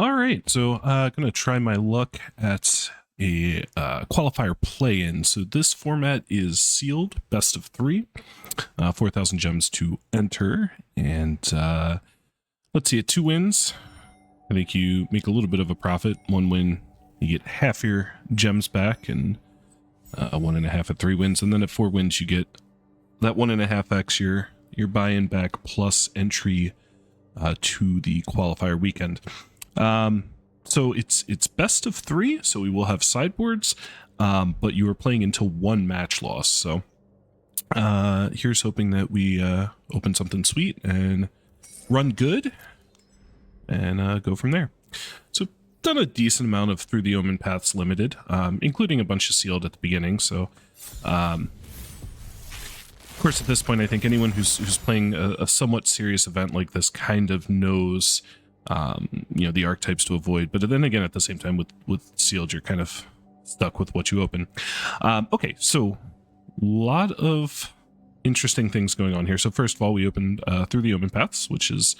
All right, so gonna try my luck at a qualifier play-in. So this format is sealed, best of 3, 4,000 gems to enter, and let's see, at 2 wins, I think you make a little bit of a profit. 1 win, you get half your gems back, and 1.5 at 3 wins, and then at 4 wins, you get that 1.5x your buy-in back plus entry to the qualifier weekend. So it's best of 3, so we will have sideboards, but you are playing into 1 match loss. So here's hoping that we open something sweet and run good and go from there. So done a decent amount of Through the Omenpaths Limited, including a bunch of sealed at the beginning. So of course, at this point, I think anyone who's playing a somewhat serious event like this kind of knows the archetypes to avoid. But then again, at the same time, with sealed, you're kind of stuck with what you open. Okay, so a lot of interesting things going on here. So first of all, we opened Through the Omenpaths, which is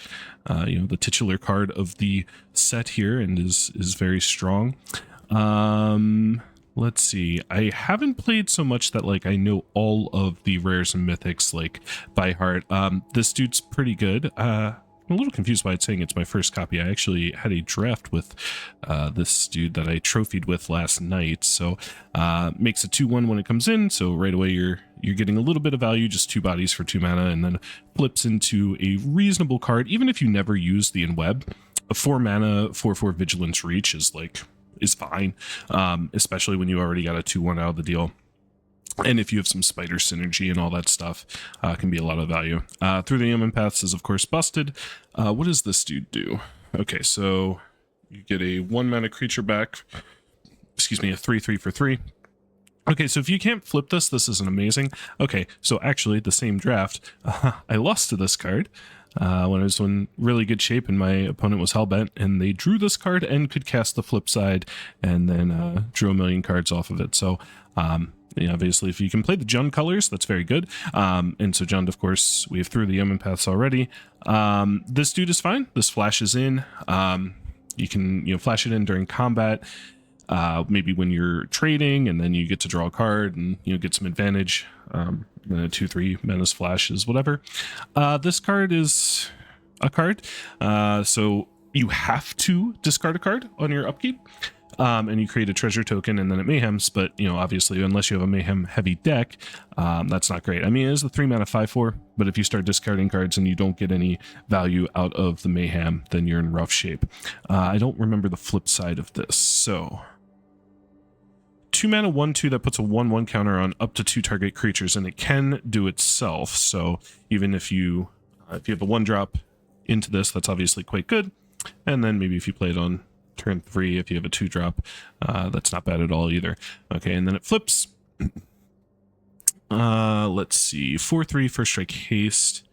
the titular card of the set here and is very strong. Let's see. I haven't played so much that I know all of the rares and mythics by heart. This dude's pretty good. I'm a little confused why it's saying it's my first copy. I actually had a draft with this dude that I trophied with last night. So makes a 2/1 when it comes in. So right away you're getting a little bit of value, just 2 bodies for 2 mana, and then flips into a reasonable card. Even if you never use the Inweb, a 4 mana 4/4 Vigilance Reach is fine, especially when you already got a 2/1 out of the deal. And if you have some spider synergy and all that stuff, can be a lot of value. Through the Omenpaths is, of course, busted. What does this dude do? Okay, so you get a 1 mana creature back. Excuse me, a 3/3 for 3. Okay, so if you can't flip this isn't amazing. Okay, so actually, the same draft, I lost to this card when I was in really good shape and my opponent was hellbent, and they drew this card and could cast the flip side and then drew a million cards off of it. So, obviously, if you can play the Jund colors, that's very good. And so Jund, of course, we have Through the Omenpaths already. This dude is fine. This flashes in. You can flash it in during combat, maybe when you're trading, and then you get to draw a card and get some advantage. Then a 2/3 menace flashes, whatever. This card is a card, so you have to discard a card on your upkeep. And you create a treasure token, and then it mayhems, but obviously unless you have a mayhem heavy deck, that's not great. I mean, it is a 3 mana 5/4, but if you start discarding cards and you don't get any value out of the mayhem, then you're in rough shape. I don't remember the flip side of this. So 2 mana 1/2 that puts a 1/1 counter on up to 2 target creatures, and it can do itself. So even if you have a 1-drop into this, that's obviously quite good. And then maybe if you play it on turn 3, if you have a 2-drop, that's not bad at all either. Okay, and then it flips. Let's see, 4/3 first strike haste.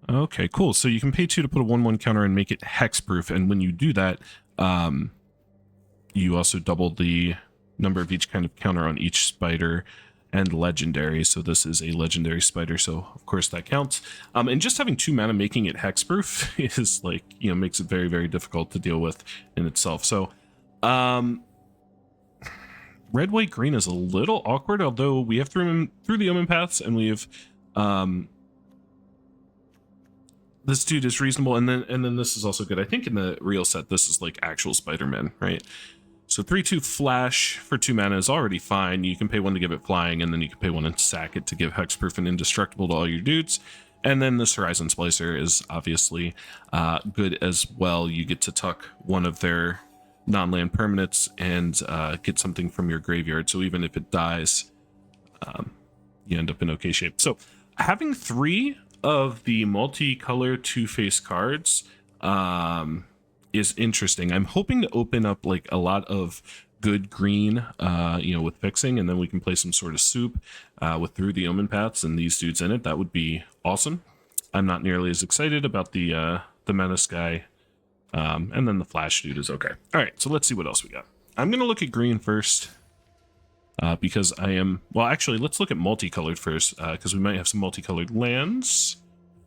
Okay, cool. So you can pay 2 to put a 1/1 counter and make it hexproof, and when you do that, you also double the number of each kind of counter on each spider and legendary. So this is a legendary spider, so of course that counts. And just having 2 mana making it hexproof is makes it very, very difficult to deal with in itself. So red, white, green is a little awkward, although we have through the Omenpaths, and we have this dude is reasonable, and then this is also good. I think in the real set this is actual Spider-Man, right? So 3/2 flash for 2 mana is already fine. You can pay 1 to give it flying, and then you can pay 1 and sack it to give hexproof and indestructible to all your dudes. And then this Horizon Splicer is obviously good as well. You get to tuck one of their non-land permanents and get something from your graveyard. So even if it dies, you end up in okay shape. So having 3 of the multicolor 2-face cards is interesting. I'm hoping to open up a lot of good green, with fixing, and then we can play some sort of soup with Through the Omenpaths and these dudes in it. That would be awesome. I'm not nearly as excited about the menace guy, and then the flash dude is okay. All right, so let's see what else we got. I'm gonna look at green first, because I am, well, actually, let's look at multicolored first, because we might have some multicolored lands.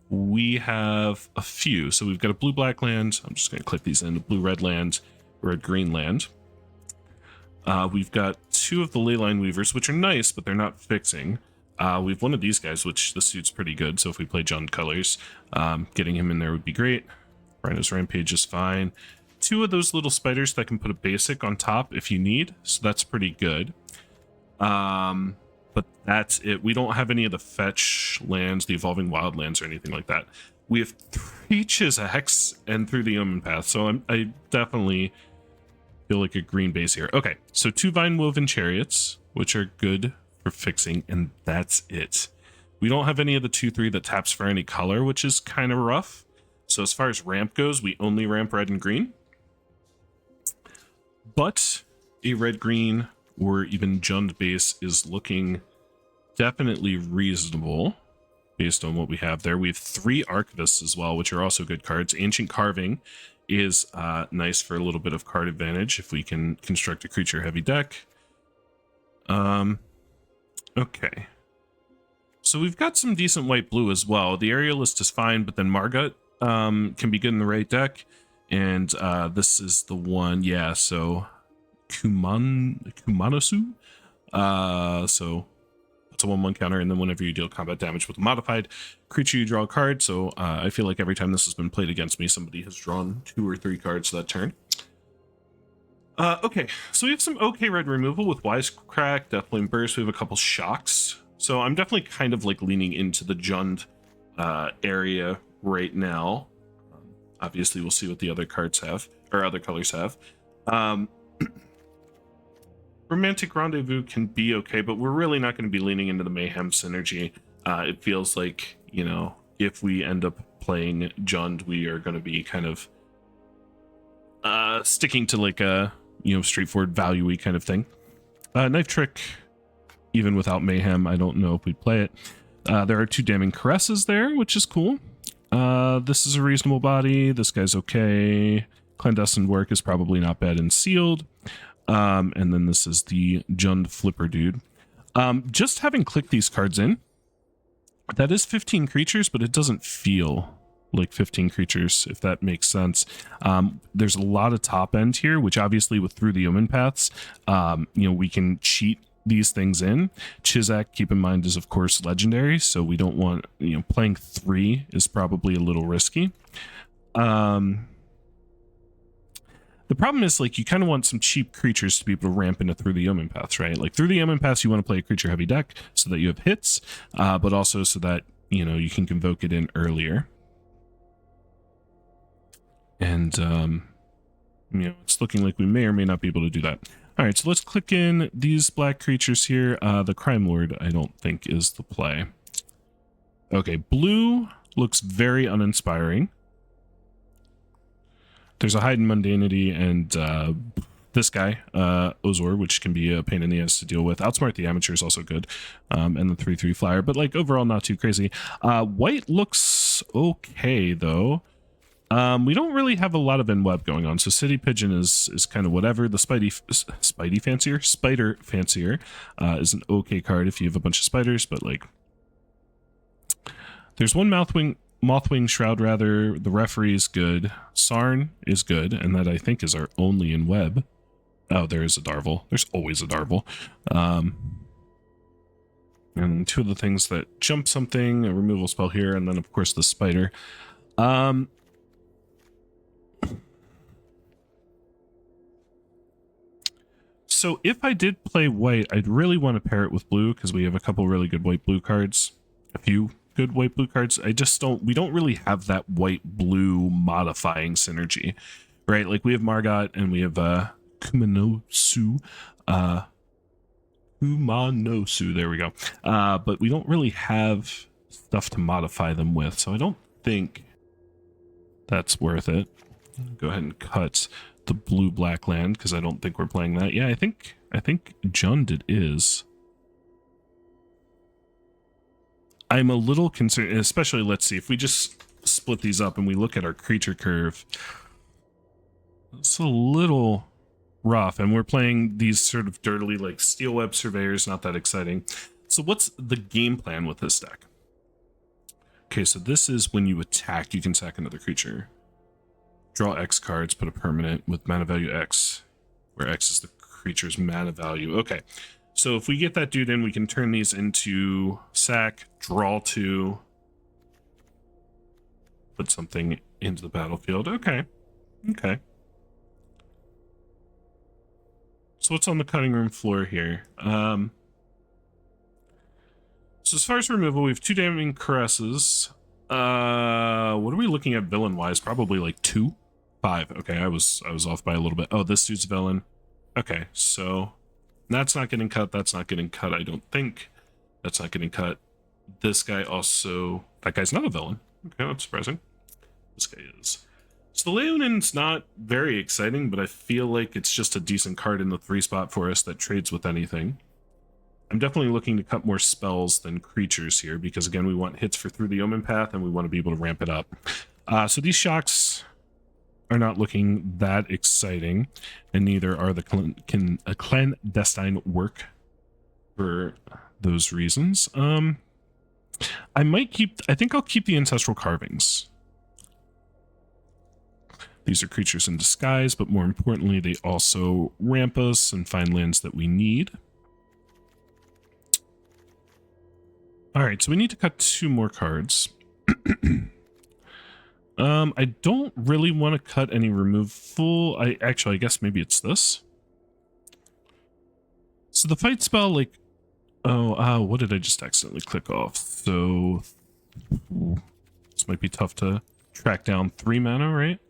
we have a few. So we've got a blue-black land. I'm just going to click these in. A blue-red land, red-green land. We've got 2 of the Leyline Weavers, which are nice, but they're not fixing. We've one of these guys, which the suit's pretty good. So if we play Jund colors, getting him in there would be great. Rhino's Rampage is fine. 2 of those little spiders that can put a basic on top if you need. So that's pretty good. But that's it. We don't have any of the fetch lands, the evolving wildlands, or anything like that. We have 3 Chisaks and through the Omenpaths. So I definitely feel like a green base here. Okay, so 2 vine woven chariots, which are good for fixing, and that's it. We don't have any of the 2/3 that taps for any color, which is kind of rough. So as far as ramp goes, we only ramp red and green. But a red-green or even Jund base is looking definitely reasonable based on what we have there. We have 3 Archivists as well, which are also good cards. Ancient Carving is nice for a little bit of card advantage if we can construct a creature-heavy deck. Okay. So we've got some decent white-blue as well. The Aerialist is fine, but then Margot can be good in the right deck. And this is the one, yeah, so Kumanosu. So it's a 1/1 counter, and then whenever you deal combat damage with a modified creature, you draw a card. So I feel like every time this has been played against me, somebody has drawn 2 or 3 cards that turn. Okay, so we have some okay red removal with Wisecrack, Deathflame Burst. We have a couple shocks. So I'm definitely kind of like leaning into the Jund area right now. Obviously, we'll see what the other cards have, or other colors have. Romantic Rendezvous can be okay, but we're really not going to be leaning into the Mayhem synergy. It feels like, you know, if we end up playing Jund, we are going to be kind of sticking to like a, you know, straightforward value-y kind of thing. Knife Trick, even without Mayhem, I don't know if we'd play it. There are 2 Damning Caresses there, which is cool. This is a reasonable body. This guy's okay. Clandestine Work is probably not bad and sealed. And then this is the Jund Flipper dude. Just having clicked these cards in, that is 15 creatures, but it doesn't feel like 15 creatures, if that makes sense. There's a lot of top end here, which obviously with Through the Omenpaths, you know, we can cheat these things in. Chisak, keep in mind, is of course legendary, so we don't want, you know, playing 3 is probably a little risky. The problem is, like, you kind of want some cheap creatures to be able to ramp into Through the Omenpaths, right? Like, Through the Omenpaths, you want to play a creature-heavy deck so that you have hits, but also so that, you know, you can convoke it in earlier. And, you know, it's looking like we may or may not be able to do that. All right, so let's click in these black creatures here. The Crime Lord, I don't think, is the play. Okay, blue looks very uninspiring. There's a Hidden Mundanity and this guy, Ozor, which can be a pain in the ass to deal with. Outsmart the Amateur is also good, and the 3/3 flyer, but like overall not too crazy. White looks okay though. We don't really have a lot of N-Web going on, so City Pigeon is kind of whatever. The Spider Fancier is an okay card if you have a bunch of spiders, but like there's one Mothwing Shroud, rather. The Referee is good. Sarn is good, and that I think is our only in web. Oh, there is a Darvel. There's always a Darvel. And 2 of the things that jump something, a removal spell here, and then of course the spider. So if I did play white, I'd really want to pair it with blue because we have a couple really good white-blue cards. A few good white-blue cards. We don't really have that white-blue modifying synergy, right? Like we have Margot and we have Kumanosu. There we go. But we don't really have stuff to modify them with, so I don't think that's worth it. Go ahead and cut the blue-black land because I don't think we're playing that. Yeah, I think Jund it is. I'm a little concerned, especially, let's see, if we just split these up and we look at our creature curve, it's a little rough, and we're playing these sort of dirtily like Steel Web Surveyors, not that exciting. So what's the game plan with this deck? Okay, so this is when you attack, you can sack another creature. Draw X cards, put a permanent with mana value X, where X is the creature's mana value. Okay, so if we get that dude in, we can turn these into sack, draw 2, put something into the battlefield. Okay, okay. So what's on the cutting room floor here? So as far as removal, we have 2 damning caresses. What are we looking at villain-wise? Probably like 2? 5. Okay, I was off by a little bit. Oh, this dude's a villain. Okay, so that's not getting cut. That's not getting cut, I don't think. That's not getting cut. This guy also... That guy's not a villain. Okay, that's surprising. This guy is. So the Leonin's not very exciting, but I feel like it's just a decent card in the 3 spot for us that trades with anything. I'm definitely looking to cut more spells than creatures here, because again, we want hits for through the Omenpath, and we want to be able to ramp it up. So these shocks are not looking that exciting, and neither are the clandestine work for those reasons. I think I'll keep the ancestral carvings. These are creatures in disguise, but more importantly, they also ramp us and find lands that we need. All right, so we need to cut 2 more cards. I don't really want to cut any removal. I guess maybe it's this. So the fight spell, like, what did I just accidentally click off? So this might be tough to track down. 3 mana, right?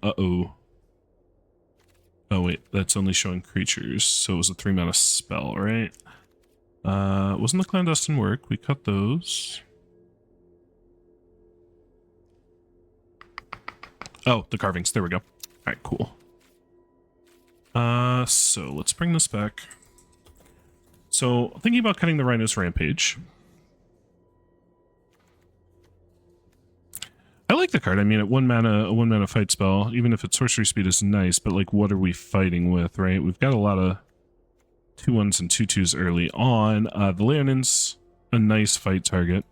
Uh-oh. Oh wait, that's only showing creatures, so it was a 3 mana spell, right? Wasn't the clandestine work? We cut those. Oh, the carvings. There we go. All right, cool. So let's bring this back. So thinking about cutting the Rhino's Rampage. I like the card. I mean, at 1 mana, a 1 mana fight spell, even if its sorcery speed is nice, but like, what are we fighting with, right? We've got a lot of 2/1s and 2/2s early on. The Leonin's a nice fight target.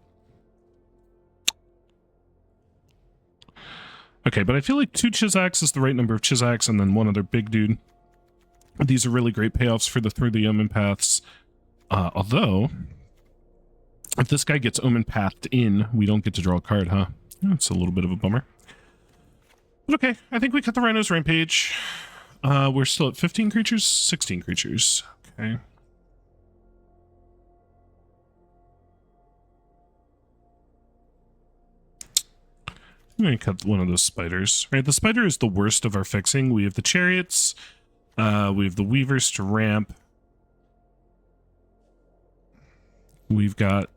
Okay, but I feel like 2 Chizaks is the right number of Chizaks, and then 1 other big dude. These are really great payoffs for the through the Omenpaths. Although, if this guy gets Omenpathed in, we don't get to draw a card, huh? That's a little bit of a bummer. But okay, I think we cut the Rhino's Rampage. We're still at 15 creatures? 16 creatures. Okay. I'm going to cut one of those spiders. Right, the spider is the worst of our fixing. We have the chariots. We have the weavers to ramp. We've got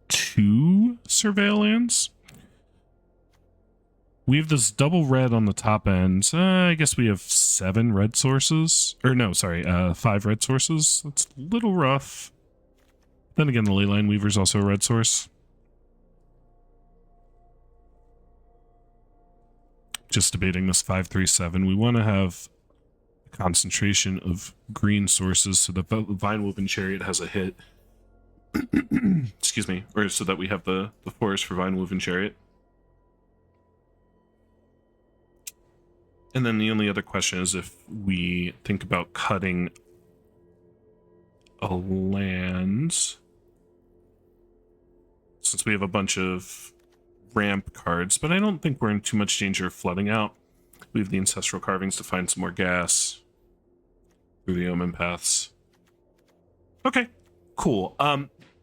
2 surveil lands. We have this double red on the top end. I guess we have 7 red sources. Or no, sorry, 5 red sources. That's a little rough. Then again, the Leyline Weaver's also a red source. Just debating this 5/3/7. We want to have a concentration of green sources so that the Vine-Woven Chariot has a hit. Excuse me. Or so that we have the forest for Vine-Woven Chariot. And then the only other question is if we think about cutting a land, since we have a bunch of ramp cards, but I don't think we're in too much danger of flooding out. We have the Ancestral Carvings to find some more gas through the Omenpaths. Okay, cool.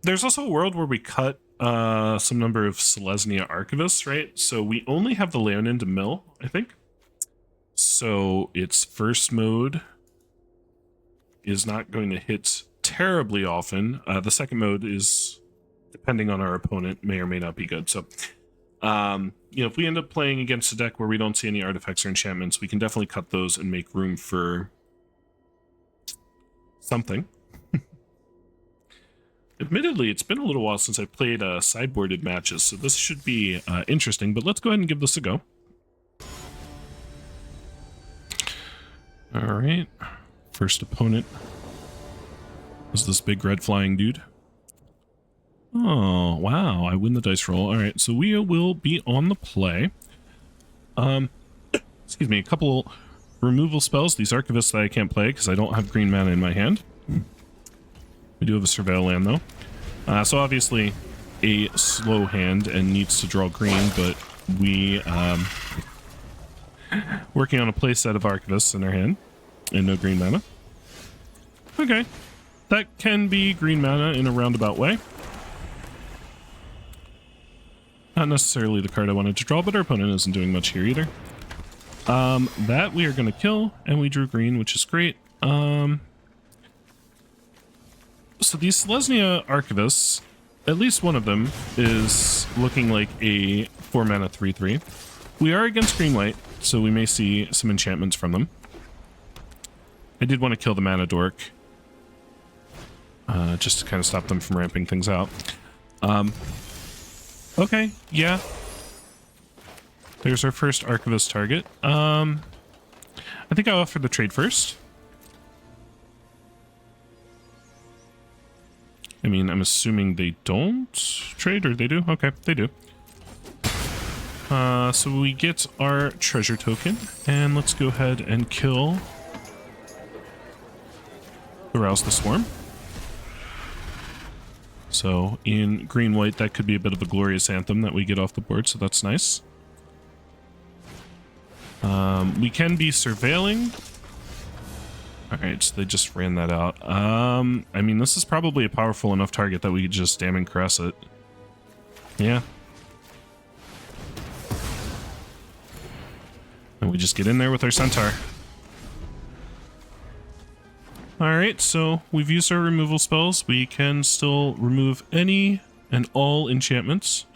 There's also a world where we cut some number of Selesnya Archivists, right? So we only have the Leonin to mill, I think. So its first mode is not going to hit terribly often. The second mode is, depending on our opponent, may or may not be good. So, you know, if we end up playing against a deck where we don't see any artifacts or enchantments, we can definitely cut those and make room for something. Admittedly, it's been a little while since I played sideboarded matches, so this should be interesting, but let's go ahead and give this a go. All right, first opponent. Is this big red flying dude? Oh, wow. I win the dice roll. All right, so we will be on the play. Excuse me, a couple removal spells. These archivists that I can't play because I don't have green mana in my hand. We do have a Surveil land, though. So obviously a slow hand and needs to draw green, but we working on a play set of archivists in our hand and no green mana. Okay, that can be green mana in a roundabout way. Not necessarily the card I wanted to draw, but our opponent isn't doing much here either. That we are going to kill, and we drew green, which is great. So these Selesnya Archivists, at least one of them is looking like a 4-mana 3/3. We are against green white, so we may see some enchantments from them. I did want to kill the Mana Dork, just to kind of stop them from ramping things out. Okay, yeah. There's our first Archivist target. I think I'll offer the trade first. I mean, I'm assuming they don't trade, or they do? Okay, they do. So we get our treasure token, and let's go ahead and kill... Arouse the Swarm. So in green-white, that could be a bit of a glorious anthem that we get off the board, so that's nice. We can be surveilling. Alright, so they just ran that out. I mean, this is probably a powerful enough target that we could just damn and caress it. Yeah. And we just get in there with our Centaur. Alright, so we've used our removal spells. We can still remove any and all enchantments.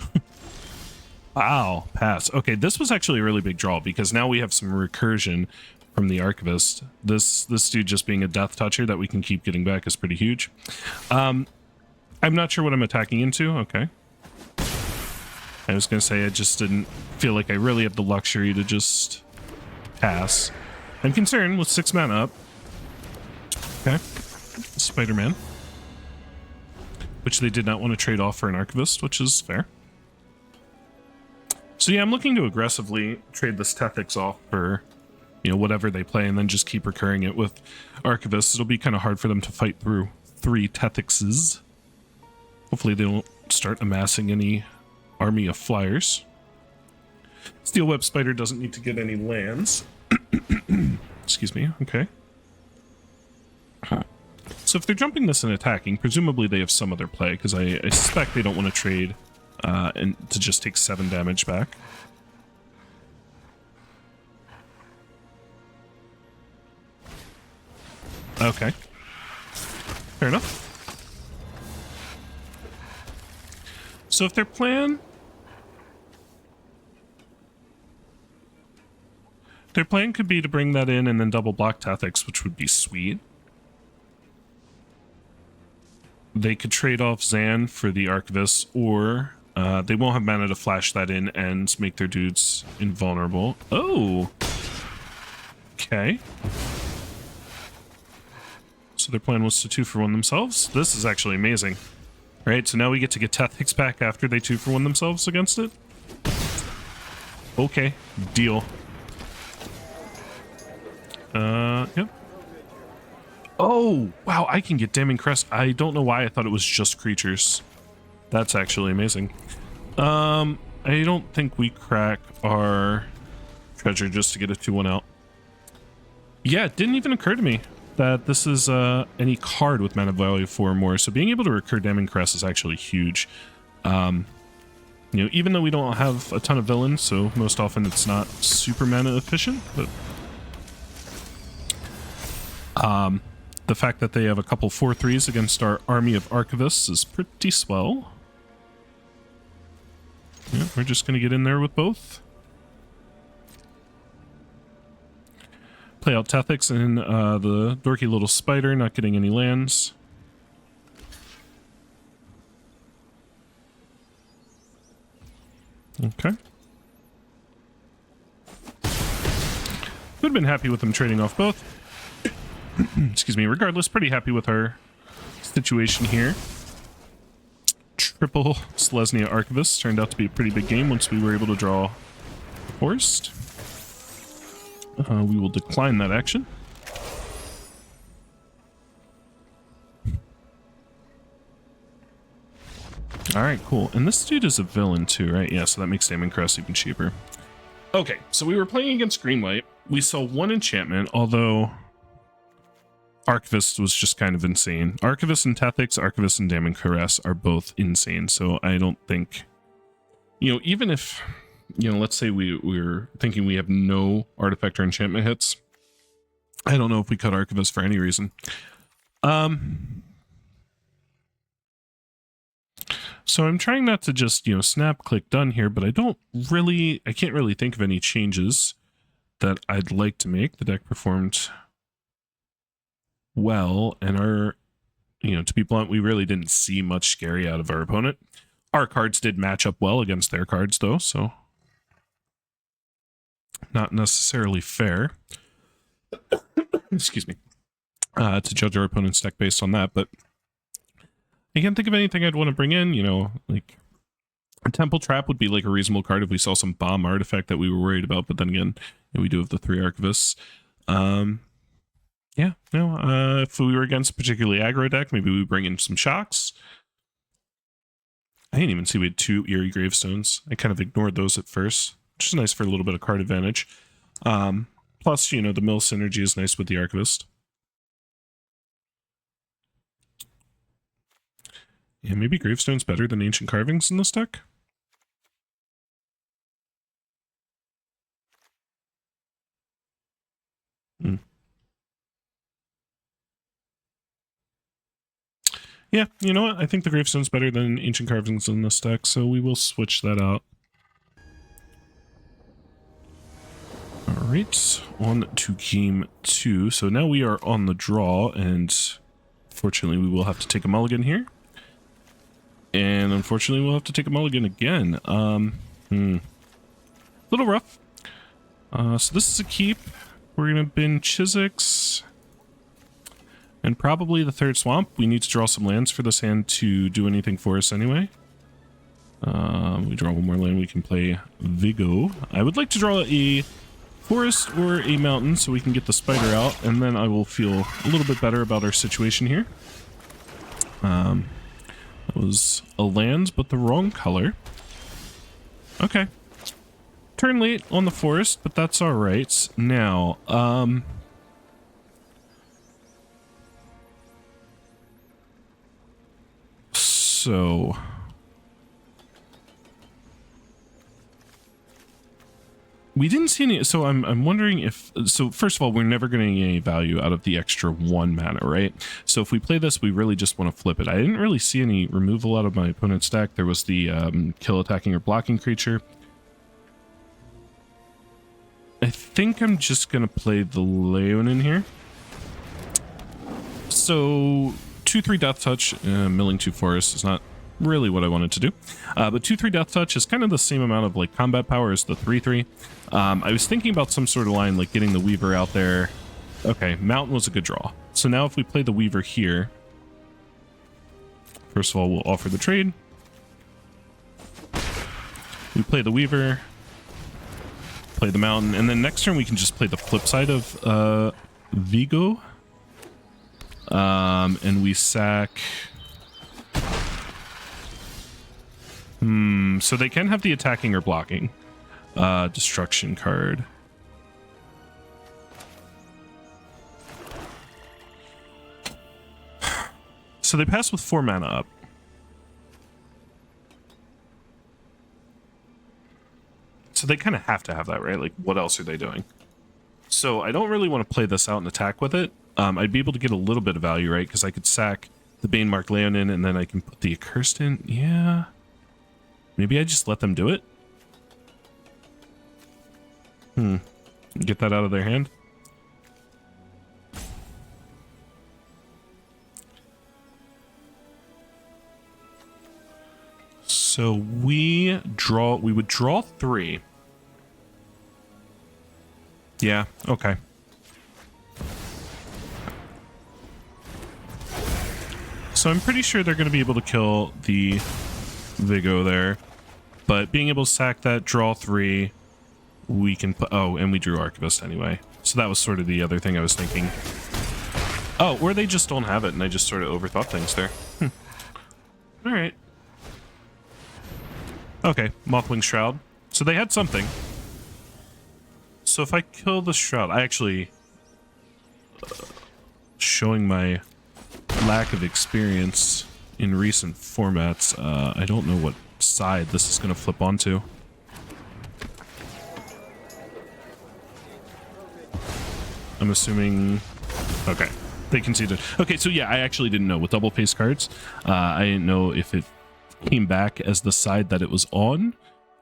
Wow, pass. Okay, this was actually a really big draw because now we have some recursion from the Archivist. This dude just being a death toucher that we can keep getting back is pretty huge. I'm not sure what I'm attacking into. Okay. I was going to say I just didn't feel like I really have the luxury to just pass. I'm concerned with 6 mana up. Okay. Spider-Man. Which they did not want to trade off for an Archivist, which is fair. So yeah, I'm looking to aggressively trade this Tethix off for, you know, whatever they play and then just keep recurring it with Archivists. It'll be kind of hard for them to fight through 3 Tethixes. Hopefully they don't start amassing any army of flyers. Steel Web Spider doesn't need to get any lands. Excuse me, okay. So if they're jumping this and attacking, presumably they have some other play, because I suspect they don't want to trade and to just take 7 damage back. Okay. Fair enough. So if their plan... Their plan could be to bring that in and then double block Tethix, which would be sweet. They could trade off Zan for the Archivist, or they won't have mana to flash that in and make their dudes invulnerable. Oh! Okay. So their plan was to 2-for-1 themselves? This is actually amazing. Right, so now we get to get Tethix back after they 2-for-1 themselves against it? Okay, deal. Yep. Oh, wow, I can get Damning Crest. I don't know why I thought it was just creatures. That's actually amazing. I don't think we crack our treasure just to get a 2-1 out. Yeah, it didn't even occur to me that this is any card with mana value 4 or more, so being able to recur Damning Crest is actually huge. You know, even though we don't have a ton of villains, so most often it's not super mana efficient, but... the fact that they have a couple 4/3s against our army of Archivists is pretty swell. Yeah, we're just going to get in there with both. Play out Tethix and the dorky little spider, not getting any lands. Okay. Would have been happy with them trading off both. Excuse me, regardless, pretty happy with our situation here. Triple Selesnya Archivist turned out to be a pretty big game once we were able to draw Forest. We will decline that action. Alright, cool. And this dude is a villain too, right? Yeah, so that makes Diamond Crest even cheaper. Okay, so we were playing against Green White. We saw one enchantment, although Archivist was just kind of insane. Archivist and Tethix, Archivist and Damon Caress are both insane, so I don't think... You know, even if, you know, let's say we're thinking we have no artifact or enchantment hits, I don't know if we cut Archivist for any reason. So I'm trying not to just, you know, snap, click, done here, but I can't really think of any changes that I'd like to make. The deck performed well, and you know, to be blunt, we really didn't see much scary out of our opponent. Our cards did match up well against their cards, though, so not necessarily fair. Excuse me. To judge our opponent's deck based on that, but I can't think of anything I'd want to bring in, you know, like a Temple Trap would be like a reasonable card if we saw some bomb artifact that we were worried about, but then again, you know, we do have the 3 Archivists. Yeah, no, if we were against a particularly aggro deck, maybe we bring in some shocks. I didn't even see we had 2 Eerie Gravestones. I kind of ignored those at first, which is nice for a little bit of card advantage. Plus, you know, the mill synergy is nice with the Archivist. Yeah, maybe Gravestone's better than Ancient Carvings in this deck. Yeah, you know what? I think the Gravestone's better than Ancient Carvings in this deck, so we will switch that out. Alright, on to game 2. So now we are on the draw, and fortunately we will have to take a mulligan here. And unfortunately we'll have to take a mulligan again. Little rough. So this is a keep. We're going to bin Chisix. And probably the 3rd Swamp. We need to draw some lands for this hand to do anything for us anyway. We draw one more land, we can play Vigo. I would like to draw a forest or a mountain so we can get the spider out, and then I will feel a little bit better about our situation here. That was a land, but the wrong color. Okay. Turn late on the forest, but that's alright. Now, so we didn't see any, so I'm wondering if, so first of all, we're never going to get any value out of the extra 1 mana, right? So if we play this, we really just want to flip it. I didn't really see any removal out of my opponent's deck. There was the kill attacking or blocking creature. I think I'm just going to play the Leonin here. So 2/3 Death Touch, milling 2 forests is not really what I wanted to do. But 2/3 Death Touch is kind of the same amount of like combat power as the 3/3. I was thinking about some sort of line like getting the Weaver out there. Okay, Mountain was a good draw. So now if we play the Weaver here, first of all, we'll offer the trade. We play the Weaver, play the Mountain, and then next turn we can just play the flip side of Vigo. And we sack... so they can have the attacking or blocking destruction card. So they pass with 4 mana up. So they kind of have to have that, right? Like, what else are they doing? So I don't really want to play this out and attack with it. I'd be able to get a little bit of value, right? Because I could sack the Banemark Leonin and then I can put the Accursed in. Yeah. Maybe I just let them do it? Get that out of their hand? So we would draw 3. Yeah, okay. So I'm pretty sure they're going to be able to kill the Vigo there. But being able to sack that, draw 3, we can put... Oh, and we drew Archivist anyway. So that was sort of the other thing I was thinking. Oh, or they just don't have it, and I just sort of overthought things there. Alright. Okay, Mothwing Shroud. So they had something. So if I kill the Shroud... I actually... showing my lack of experience in recent formats, I don't know what side this is going to flip onto. I'm assuming... Okay, they conceded. Okay, so yeah, I actually didn't know. With double face cards, I didn't know if it came back as the side that it was on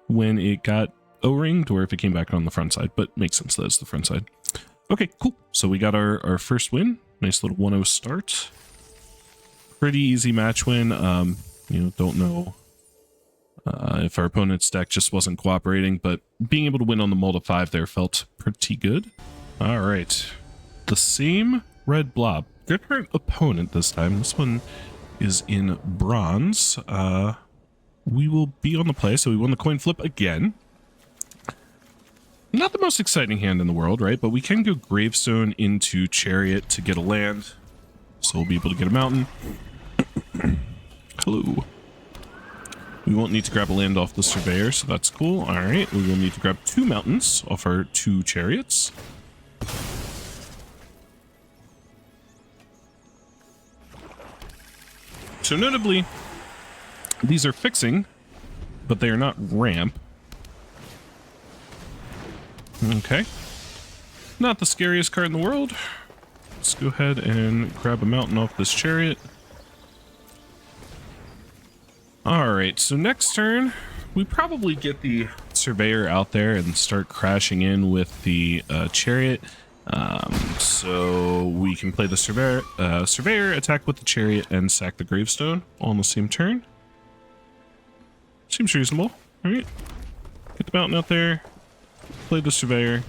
when it got O-ringed, or if it came back on the front side, but makes sense that it's the front side. Okay, cool. So we got our first win. Nice little 1-0 start. Pretty easy match win. You know, don't know if our opponent's deck just wasn't cooperating, but being able to win on the mull to 5 there felt pretty good. All right. The same red blob. Different opponent this time. This one is in bronze. We will be on the play, so we won the coin flip again. Not the most exciting hand in the world, right? But we can go Gravestone into Chariot to get a land. So we'll be able to get a mountain. Hello. We won't need to grab a land off the Surveyor, so that's cool. Alright, we will need to grab 2 mountains off our 2 chariots. So notably, these are fixing, but they are not ramp. Okay. Not the scariest card in the world. Let's go ahead and grab a mountain off this chariot. Alright, so next turn, we probably get the Surveyor out there and start crashing in with the chariot. So we can play the Surveyor, attack with the chariot, and sack the Gravestone all on the same turn. Seems reasonable. Alright. Get the mountain out there. Play the Surveyor.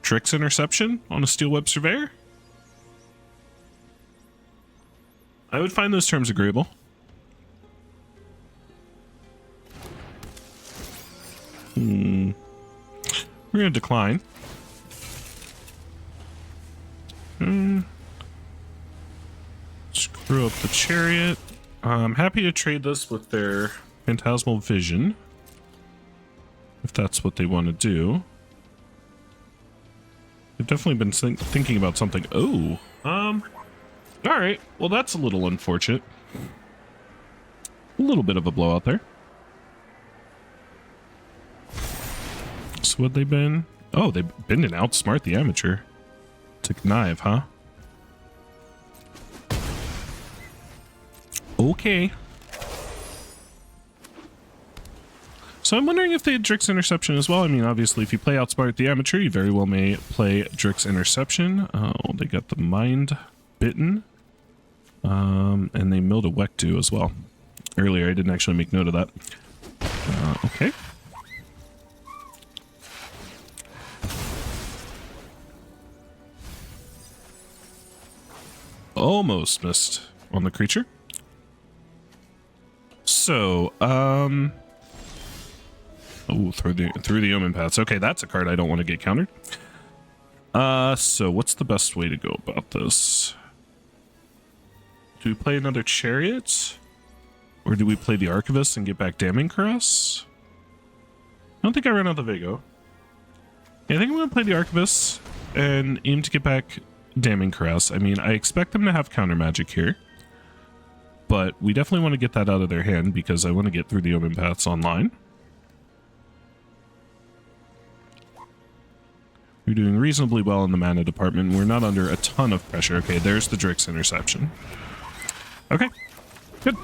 Tricks Interception on a Steel Web Surveyor. I would find those terms agreeable. We're going to decline. Screw up the chariot. I'm happy to trade this with their Phantasmal Vision, if that's what they want to do. They've definitely been thinking about something. Oh, alright. Well, that's a little unfortunate. A little bit of a blowout there. So what they been? Oh, they've been to outsmart the amateur. To connive, huh? Okay. So I'm wondering if they had Drix Interception as well. I mean, obviously, if you play Outsmart the Amateur, you very well may play Drix Interception. Oh, they got the Mind Bitten. And they milled a Wektu as well. Earlier, I didn't actually make note of that. Okay. Almost missed on the creature. So, oh, through the Omenpaths. Okay, that's a card I don't want to get countered. So what's the best way to go about this? Do we play another Chariot? Or do we play the Archivist and get back Damning Caress? I don't think I ran out the Vigo. Yeah, I think I'm going to play the Archivist and aim to get back Damning Caress. I mean, I expect them to have counter magic here. But we definitely want to get that out of their hand because I want to get through the Omenpaths online. We're doing reasonably well in the mana department. We're not under a ton of pressure. Okay, there's the Drix Interception. Okay, good.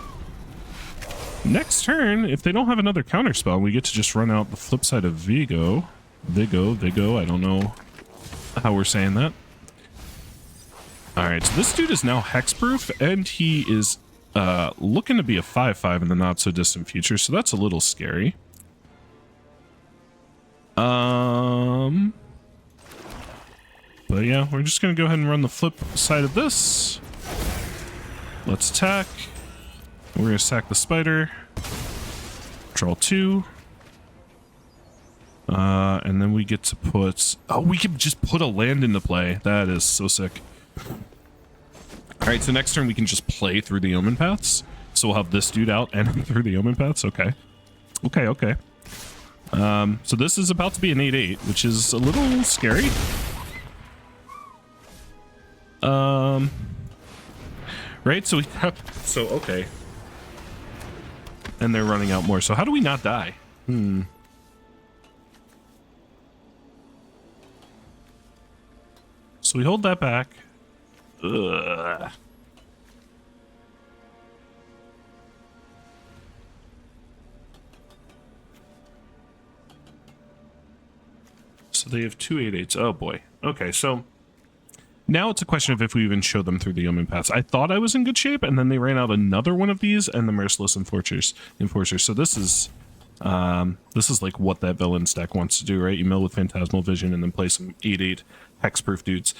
Next turn, if they don't have another counterspell, we get to just run out the flip side of Vigo. Vigo, I don't know how we're saying that. Alright, so this dude is now hexproof, and he is looking to be a 5/5 in the not-so-distant future, so that's a little scary. But yeah, we're just going to go ahead and run the flip side of this. Let's attack. We're going to sack the spider. Draw 2. And then we get to put... Oh, we can just put a land into play. That is so sick. Alright, so next turn we can just play through the Omenpaths. So we'll have this dude out and through the Omenpaths. Okay. Okay. So this is about to be an 8/8, which is a little scary. Right, so we have... So, okay. And they're running out more. So how do we not die? So we hold that back. Ugh. So they have 2 8/8s. Oh boy. Okay, so now it's a question of if we even show them through the Omenpaths. I thought I was in good shape, and then they ran out another one of these and the Merciless Enforcers. So this is like what that villain's deck wants to do, right? You mill with Phantasmal Vision and then play some 8/8 hexproof dudes.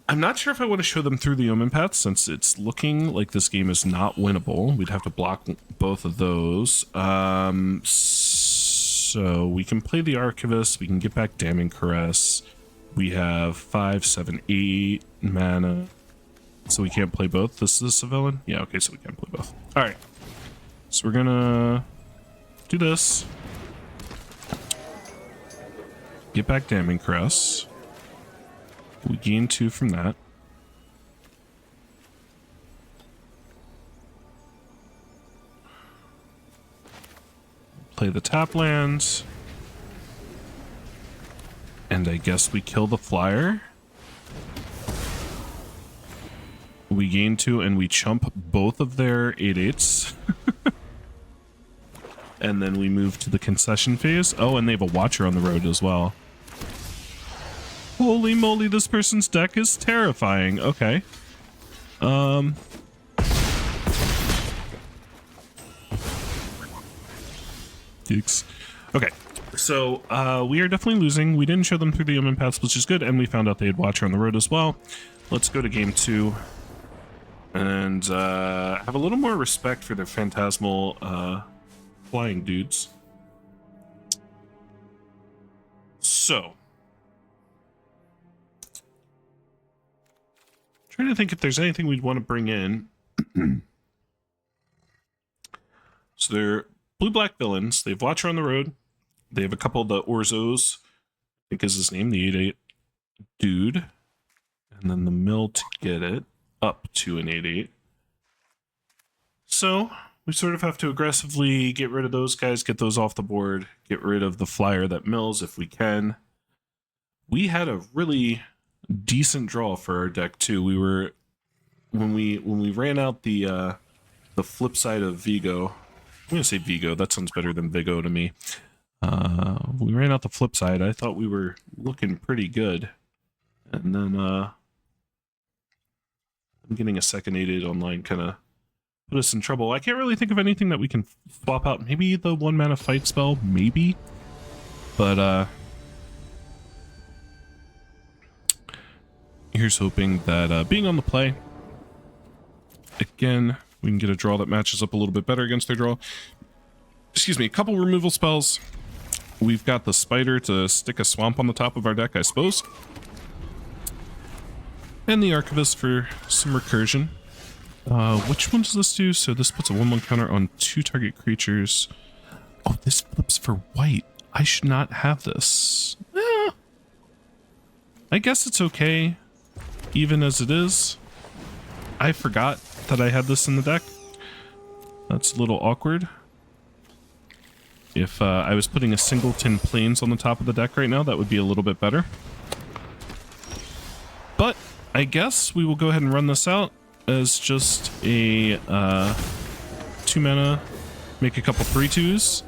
I'm not sure if I want to show them through the Omenpaths since it's looking like this game is not winnable. We'd have to block both of those. So we can play the Archivist. We can get back Damning Caress. We have 5, 7, 8 mana. So we can't play both. This is a villain? Yeah, okay, so we can't play both. Alright. So we're gonna do this. Get back Damning Caress. We gain 2 from that. Play the tap lands. And I guess we kill the flyer. We gain 2 and we chump both of their 8/8s. And then we move to the concession phase. Oh, and they have a Watcher on the road as well. Holy moly, this person's deck is terrifying. Okay. Geeks. Okay. So, we are definitely losing. We didn't show them through the Omenpaths, which is good, and we found out they had Watcher on the road as well. Let's go to game 2. And, have a little more respect for their phantasmal, flying dudes. So... trying to think if there's anything we'd want to bring in. So they're blue-black villains. They have Watcher on the road. They have a couple of the Orzos. I think is his name, the 8/8 dude. And then the mill to get it up to an 8/8. So we sort of have to aggressively get rid of those guys, get those off the board, get rid of the flyer that mills if we can. We had a really decent draw for our deck too. We were when we ran out the flip side of Vigo. I'm gonna say Vigo. That sounds better than Vigo to me. We ran out the flip side. I thought we were looking pretty good, and then I'm getting a second 8/8 online kind of put us in trouble. I can't really think of anything that we can swap out. Maybe the 1 mana fight spell, maybe, but here's hoping that being on the play, again, we can get a draw that matches up a little bit better against their draw. Excuse me, a couple removal spells. We've got the Spider to stick a swamp on the top of our deck, I suppose. And the Archivist for some recursion. Which one does this do? So this puts a 1/1 counter on 2 target creatures. Oh, this flips for white. I should not have this. I guess it's okay. Even as it is. I forgot that I had this in the deck. That's a little awkward. If I was putting a singleton plains on the top of the deck right now, that would be a little bit better. But I guess we will go ahead and run this out as just a 2 mana, make a couple 3/2s.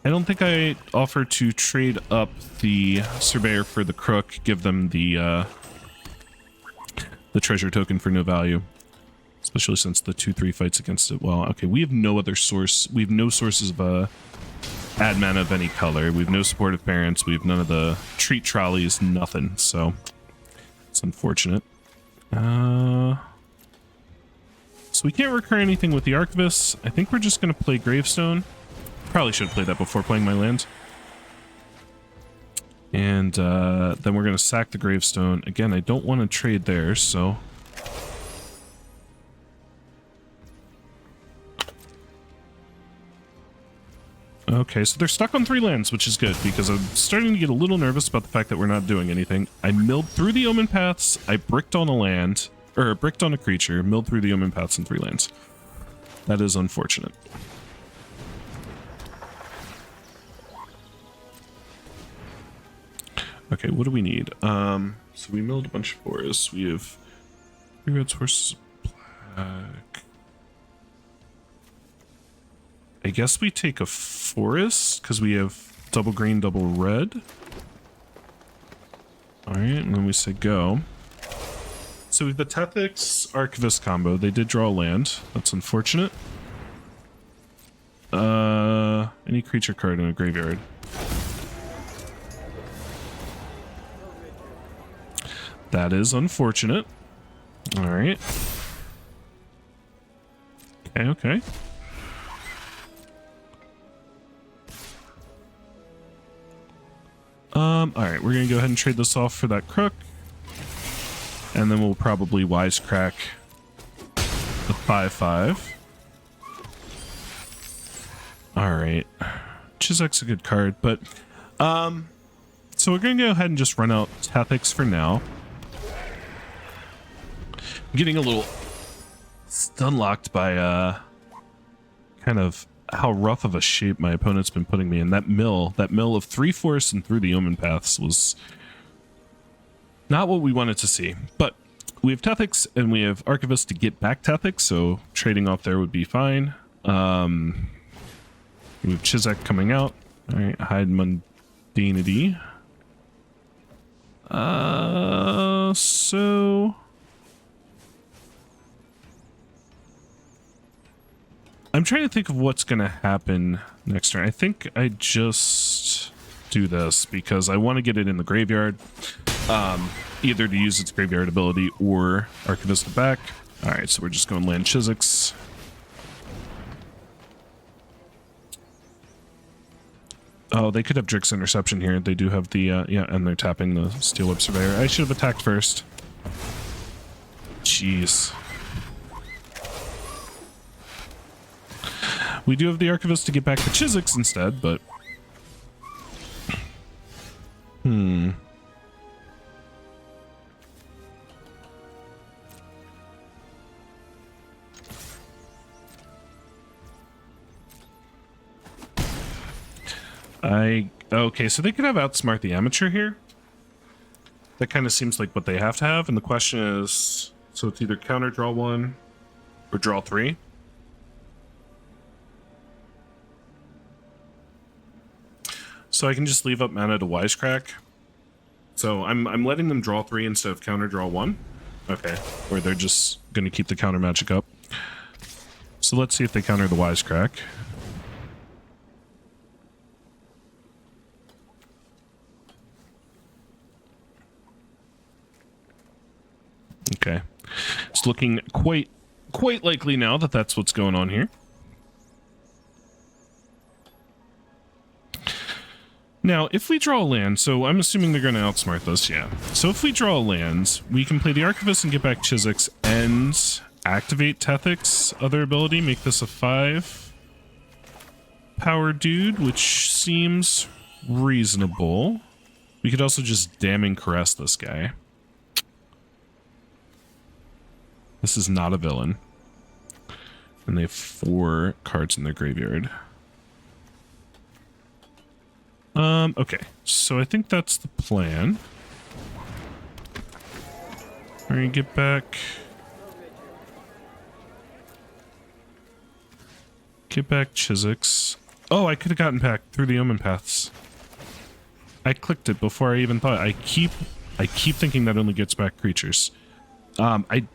I don't think I offer to trade up the Surveyor for the Crook, give them the treasure token for no value. Especially since the 2/3 fights against it. Well, okay, we have no other source. We have no sources of add mana of any color. We have no supportive parents. We have none of the treat trolleys, nothing. So it's unfortunate. So we can't recur anything with the Archivist. I think we're just going to play Gravestone. Probably should have played that before playing my land. And then we're going to sack the Gravestone. Again, I don't want to trade there, so... Okay, so they're stuck on 3 lands, which is good, because I'm starting to get a little nervous about the fact that we're not doing anything. I milled through the Omenpaths, I bricked on a land, or bricked on a creature, milled through the Omenpaths in 3 lands. That is unfortunate. Okay, what do we need? So we milled a bunch of forests. We have 3 red horses, black. I guess we take a forest because we have double green, double red. All right, and then we say go. So we have the Tethix Archivist combo. They did draw a land. That's unfortunate. Any creature card in a graveyard. That is unfortunate. All right. Okay. Alright, we're gonna go ahead and trade this off for that crook. And then we'll probably wisecrack the 5/5. Alright. Chizek's a good card, but so we're gonna go ahead and just run out Tethix for now. I'm getting a little stun locked by kind of how rough of a shape my opponent's been putting me in. That mill of 3 forests and through the Omenpaths was not what we wanted to see. But we have Tethix and we have Archivist to get back Tethix, so trading off there would be fine. We have Chizek coming out. All right, hide mundanity. So I'm trying to think of what's going to happen next turn. I think I just do this because I want to get it in the graveyard, either to use its graveyard ability or Archivist it back. All right, so we're just going land Chizix. Oh, they could have Drix Interception here. They do have the, yeah, and they're tapping the Steel Whip Surveyor. I should have attacked first. Jeez. We do have the Archivist to get back to Chizix instead, but... Okay, so they could have Outsmart the Amateur here. That kind of seems like what they have to have, and the question is... So it's either counter draw 1 or draw 3. So I can just leave up mana to Wisecrack. So I'm letting them draw 3 instead of counter draw 1. Okay, or they're just going to keep the counter magic up. So let's see if they counter the Wisecrack. Okay, it's looking quite likely now that that's what's going on here. Now, if we draw a land, so I'm assuming they're going to outsmart this, yeah. So if we draw a land, we can play the Archivist and get back Chizix and activate Tethix other ability, make this a 5 power dude, which seems reasonable. We could also just Damning Caress this guy. This is not a villain. And they have 4 cards in their graveyard. Okay, so I think that's the plan. We're gonna get back... Get back Chizix. Oh, I could have gotten back through the Omenpaths. I clicked it before I even thought. I keep thinking that only gets back creatures. I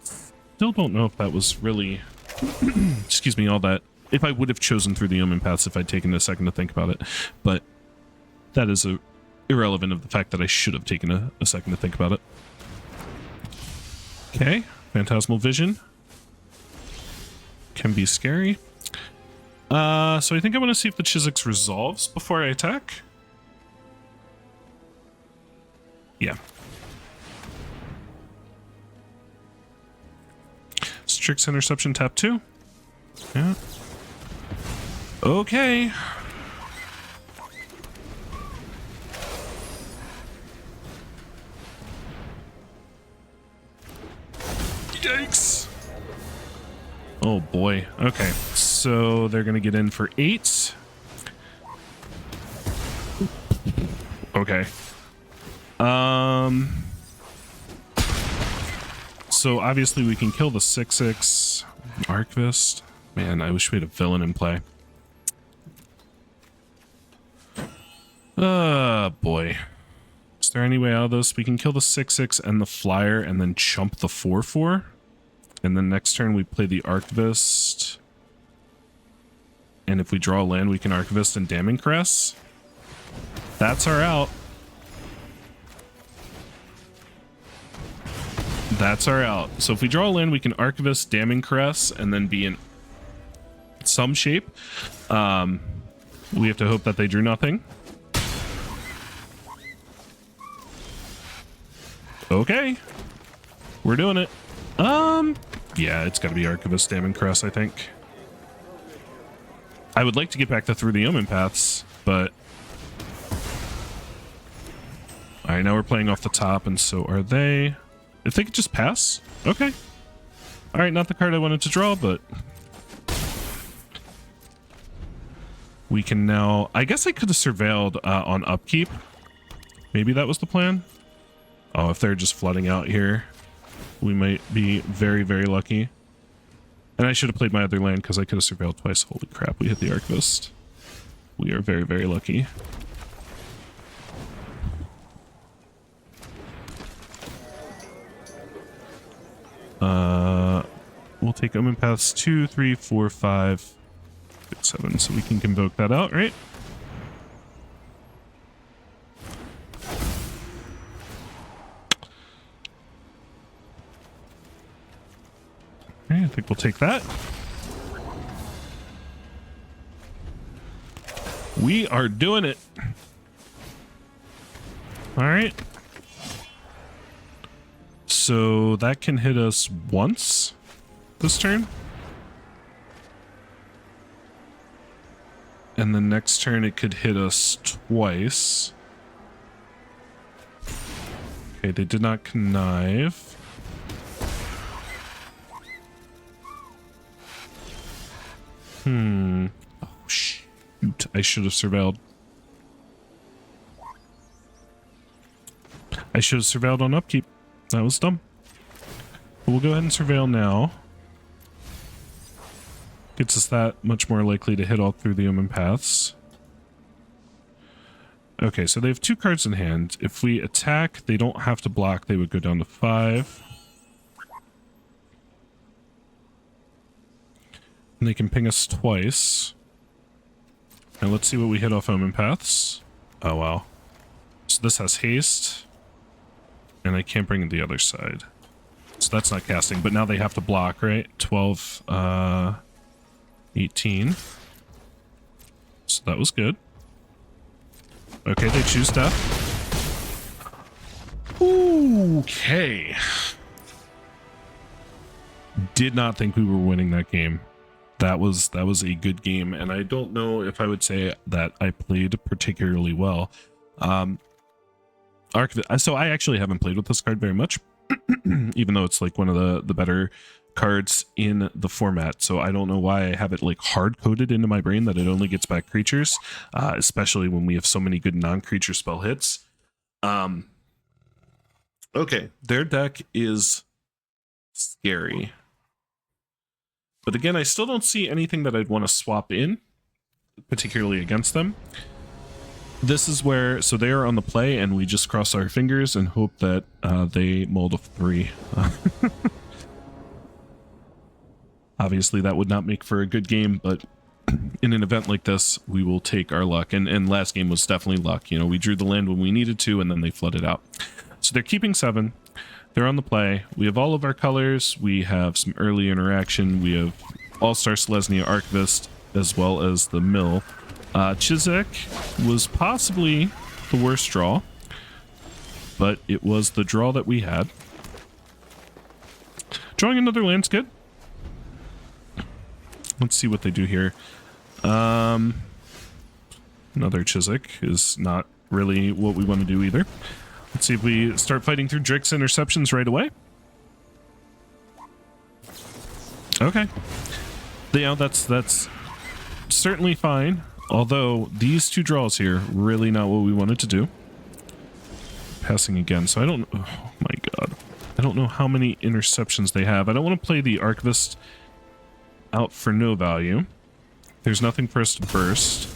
still don't know if that was really... excuse me, all that... If I would have chosen through the Omenpaths if I'd taken a second to think about it. But that is irrelevant of the fact that I should have taken a second to think about it. Okay, Phantasmal Vision can be scary. So I think I want to see if the Chisix resolves before I attack. Yeah. Strix Interception tap 2. Yeah. Okay. Yikes. Oh boy. Okay. So they're going to get in for 8. Okay. So obviously we can kill the 6/6 Archivist. Man, I wish we had a villain in play. Boy. Is there any way out of this? We can kill the 6/6 and the Flyer and then chump the 4/4. And then next turn we play the Archivist. And if we draw a land, we can Archivist and Damning Crest. That's our out. That's our out. So if we draw a land, we can Archivist, Damning Crest, and then be in some shape. We have to hope that they drew nothing. Okay. We're doing it. Yeah, it's got to be Archivist, Damning Crest, I think. I would like to get back to through the Omenpaths, but... Alright, now we're playing off the top, and so are they. If they could just pass? Okay. Alright, not the card I wanted to draw, but... We can now... I guess I could have surveilled on upkeep. Maybe that was the plan? Oh, if they're just flooding out here, we might be very, very lucky. And I should have played my other land because I could have surveilled twice. Holy crap, we hit the Archivist. We are very, very lucky. We'll take Omenpaths 2, 3, 4, 5, 6, 7, so we can convoke that out, right? Okay, I think we'll take that. We are doing it. All right. So that can hit us once this turn. And the next turn it could hit us twice. Okay, they did not connive. Oh, shoot. I should have surveilled. I should have surveilled on upkeep. That was dumb. But we'll go ahead and surveil now. Gets us that much more likely to hit all through the Omenpaths. Okay, so they have 2 cards in hand. If we attack, they don't have to block. They would go down to 5. And they can ping us twice. Now let's see what we hit off Omenpaths. Oh, wow. So this has haste. And I can't bring it the other side. So that's not casting, but now they have to block, right? 12, 18. So that was good. Okay, they choose death. Okay. Did not think we were winning that game. That was a good game, and I don't know if I would say that I played particularly well. So I actually haven't played with this card very much, even though it's like one of the better cards in the format. So I don't know why I have it like hard-coded into my brain that it only gets back creatures, especially when we have so many good non-creature spell hits. Okay, their deck is scary. But again, I still don't see anything that I'd want to swap in, particularly against them. This is where, so they are on the play, and we just cross our fingers and hope that they mold a 3. Obviously, that would not make for a good game, but in an event like this, we will take our luck. And last game was definitely luck. You know, we drew the land when we needed to, and then they flooded out. So they're keeping 7. They're on the play. We have all of our colors. We have some early interaction. We have All-Star Selesnya Archivist, as well as the mill. Chisek was possibly the worst draw, but it was the draw that we had. Drawing another land's good. Let's see what they do here. Another Chisek is not really what we want to do either. Let's see if we start fighting through Drick's interceptions right away. Okay. Yeah, that's certainly fine. Although, these two draws here, really not what we wanted to do. Passing again, so I don't... Oh my god. I don't know how many interceptions they have. I don't want to play the Archivist out for no value. There's nothing for us to burst.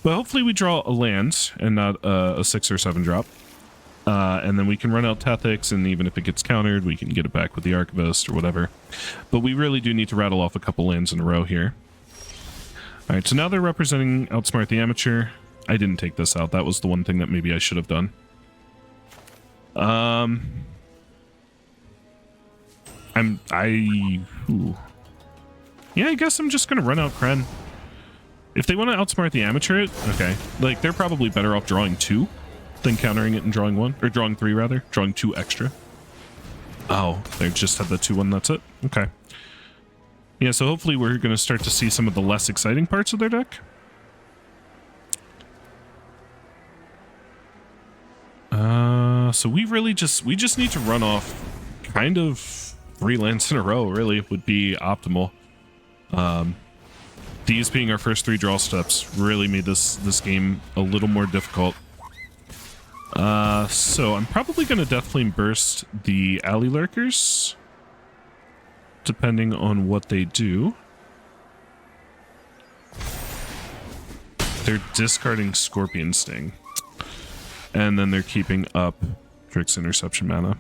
But hopefully we draw a land and not a 6 or 7 drop. And then we can run out Tethix, and even if it gets countered, we can get it back with the Archivist or whatever. But we really do need to rattle off a couple lands in a row here. Alright, so now they're representing Outsmart the Amateur. I didn't take this out. That was the one thing that maybe I should have done. Yeah, I guess I'm just gonna run out Kren. If they want to outsmart the amateur it, okay. Like, they're probably better off drawing 2 than countering it and drawing 1. Or drawing 3, rather. Drawing 2 extra. Oh, they just had the 2-1, that's it? Okay. Yeah, so hopefully we're gonna start to see some of the less exciting parts of their deck. So we just need to run off kind of 3 lands in a row, really, would be optimal. These being our first 3 draw steps really made this game a little more difficult. So I'm probably going to Deathflame Burst the Alley Lurkers, depending on what they do. They're discarding Scorpion Sting. And then they're keeping up Drick's Interception mana.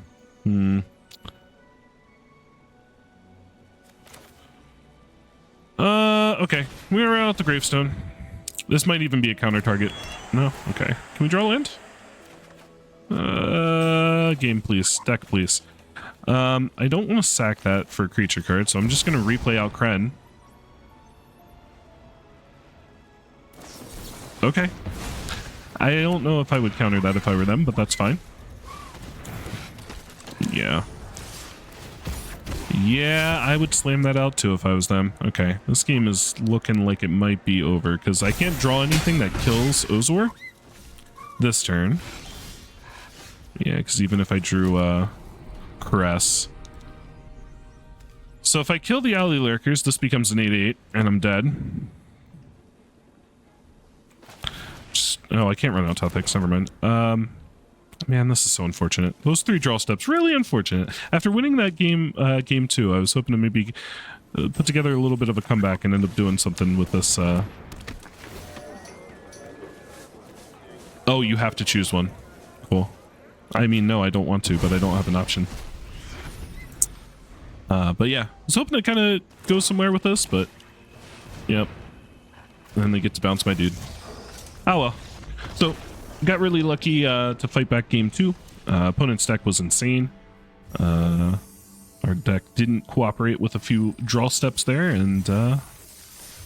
Okay. We're out the Gravestone. This might even be a counter target. No? Okay. Can we draw land? Game, please. Deck, please. I don't want to sack that for a creature card, so I'm just going to replay out Kren. Okay. I don't know if I would counter that if I were them, but that's fine. Yeah. Yeah, I would slam that out too if I was them. Okay, this game is looking like it might be over, because I can't draw anything that kills Ozor this turn. Yeah, because even if I drew Caress. So if I kill the Alley Lurkers, this becomes an 8/8, and I'm dead. Oh, I can't run out Tethix, never mind. Man, this is so unfortunate. Those 3 draw steps, really unfortunate. After winning that game, game 2, I was hoping to maybe put together a little bit of a comeback and end up doing something with this. Oh, you have to choose one. Cool. I mean, no, I don't want to, but I don't have an option. But yeah, I was hoping to kind of go somewhere with this, but yep. And then they get to bounce my dude. Oh well. So, got really lucky to fight back game 2. Opponent's deck was insane. Our deck didn't cooperate with a few draw steps there, and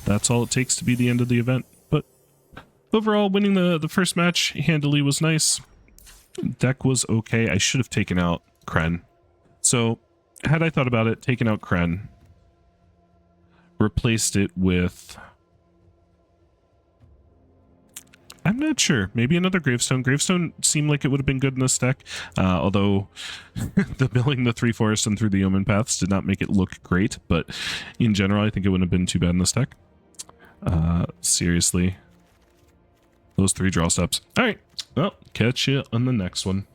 that's all it takes to be the end of the event. But overall, winning the first match handily was nice. Deck was okay. I should have taken out Kren. So, had I thought about it, taken out Kren, replaced it with... I'm not sure. Maybe another Gravestone. Gravestone seemed like it would have been good in this deck, although the milling the 3 Forest and through the Omenpaths did not make it look great, but in general, I think it wouldn't have been too bad in this deck. Seriously. Those 3 draw steps. All right. Well, catch you on the next one.